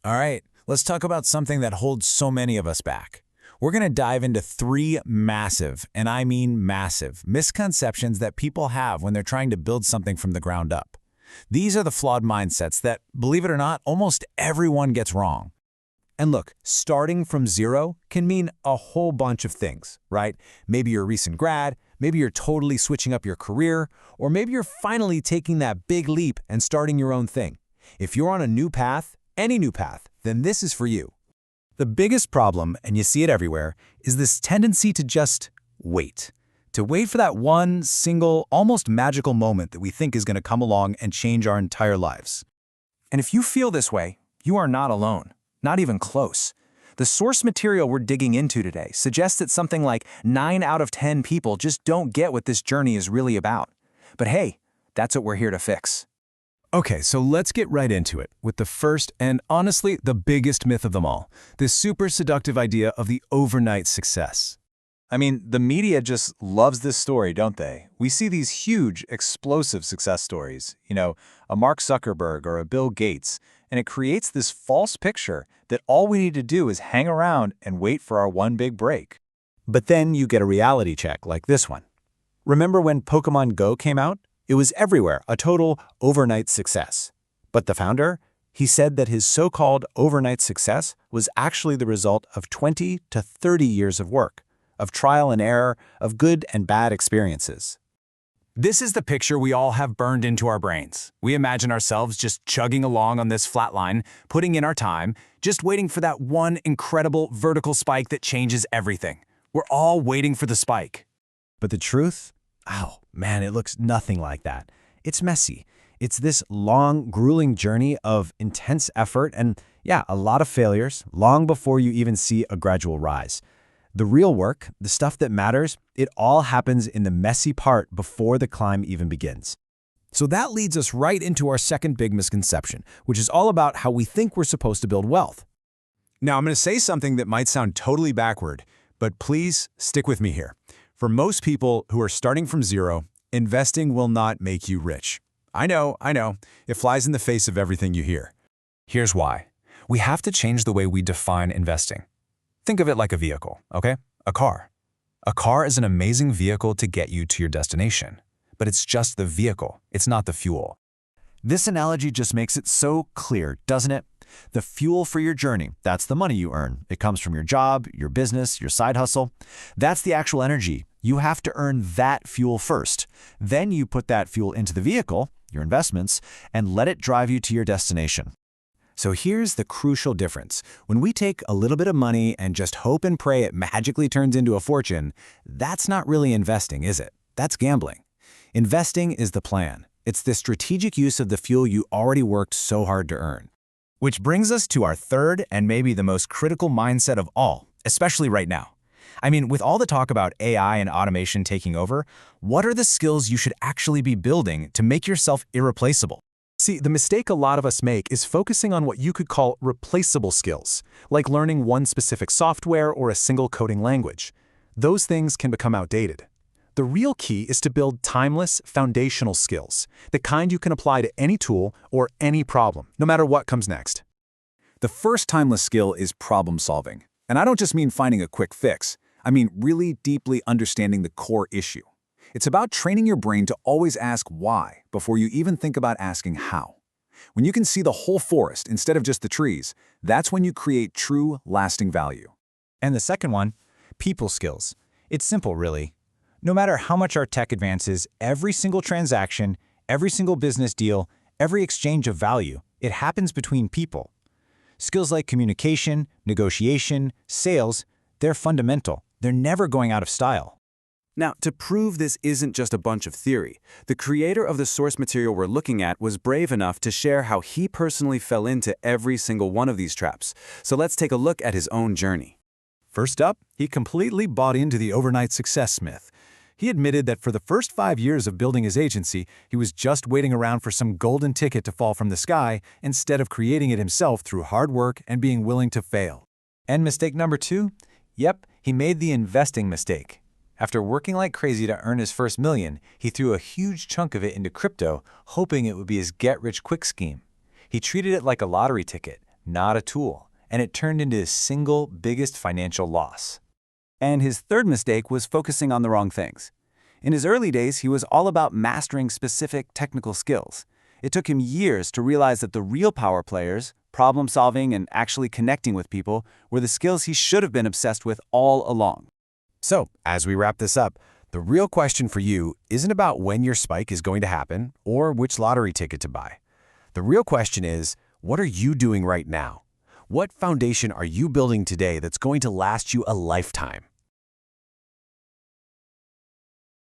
All right, let's talk about something that holds so many of us back. We're going to dive into 3 massive, and I mean massive, misconceptions that people have when they're trying to build something from the ground up. These are the flawed mindsets that, believe it or not, almost everyone gets wrong. And look, starting from zero can mean a whole bunch of things, right? Maybe you're a recent grad, maybe you're totally switching up your career, or maybe you're finally taking that big leap and starting your own thing. If you're on a new path, any new path, then this is for you. The biggest problem, and you see it everywhere, is this tendency to just wait. To wait for that one single, almost magical moment that we think is going to come along and change our entire lives. And if you feel this way, you are not alone. Not even close. The source material we're digging into today suggests that something like 9 out of 10 people just don't get what this journey is really about. But hey, that's what we're here to fix. Okay, so let's get right into it with the first and honestly the biggest myth of them all, this super seductive idea of the overnight success. I mean, the media just loves this story, don't they? We see these huge, explosive success stories, a Mark Zuckerberg or a Bill Gates, and it creates this false picture that all we need to do is hang around and wait for our one big break. But then you get a reality check like this one. Remember when Pokemon Go came out? It was everywhere, a total overnight success. But the founder, he said that his so-called overnight success was actually the result of 20 to 30 years of work, of trial and error, of good and bad experiences. This is the picture we all have burned into our brains. We imagine ourselves just chugging along on this flat line, putting in our time, just waiting for that one incredible vertical spike that changes everything. We're all waiting for the spike. But the truth? Oh, man, it looks nothing like that. It's messy. It's this long, grueling journey of intense effort and, a lot of failures long before you even see a gradual rise. The real work, the stuff that matters, it all happens in the messy part before the climb even begins. So that leads us right into our second big misconception, which is all about how we think we're supposed to build wealth. Now, I'm going to say something that might sound totally backward, but please stick with me here. For most people who are starting from zero, investing will not make you rich. I know, it flies in the face of everything you hear. Here's why. We have to change the way we define investing. Think of it like a vehicle, okay? A car. A car is an amazing vehicle to get you to your destination, but it's just the vehicle, it's not the fuel. This analogy just makes it so clear, doesn't it? The fuel for your journey, that's the money you earn. It comes from your job, your business, your side hustle. That's the actual energy. You have to earn that fuel first. Then you put that fuel into the vehicle, your investments, and let it drive you to your destination. So here's the crucial difference. When we take a little bit of money and just hope and pray it magically turns into a fortune, that's not really investing, is it? That's gambling. Investing is the plan. It's the strategic use of the fuel you already worked so hard to earn. Which brings us to our third and maybe the most critical mindset of all, especially right now. I mean, with all the talk about AI and automation taking over, what are the skills you should actually be building to make yourself irreplaceable? See, the mistake a lot of us make is focusing on what you could call replaceable skills, like learning one specific software or a single coding language. Those things can become outdated. The real key is to build timeless, foundational skills, the kind you can apply to any tool or any problem, no matter what comes next. The first timeless skill is problem solving. And I don't just mean finding a quick fix. I mean really deeply understanding the core issue. It's about training your brain to always ask why before you even think about asking how. When you can see the whole forest instead of just the trees, that's when you create true, lasting value. And the second one, people skills. It's simple, really. No matter how much our tech advances, every single transaction, every single business deal, every exchange of value, it happens between people. Skills like communication, negotiation, sales, they're fundamental. They're never going out of style. Now, to prove this isn't just a bunch of theory, the creator of the source material we're looking at was brave enough to share how he personally fell into every single one of these traps. So let's take a look at his own journey. First up, he completely bought into the overnight success myth. He admitted that for the first 5 years of building his agency, he was just waiting around for some golden ticket to fall from the sky instead of creating it himself through hard work and being willing to fail. And mistake number 2? Yep, he made the investing mistake. After working like crazy to earn his first million, he threw a huge chunk of it into crypto, hoping it would be his get-rich-quick scheme. He treated it like a lottery ticket, not a tool, and it turned into his single biggest financial loss. And his third mistake was focusing on the wrong things. In his early days, he was all about mastering specific technical skills. It took him years to realize that the real power players, problem solving and actually connecting with people, were the skills he should have been obsessed with all along. So, as we wrap this up, the real question for you isn't about when your spike is going to happen or which lottery ticket to buy. The real question is, what are you doing right now? What foundation are you building today that's going to last you a lifetime?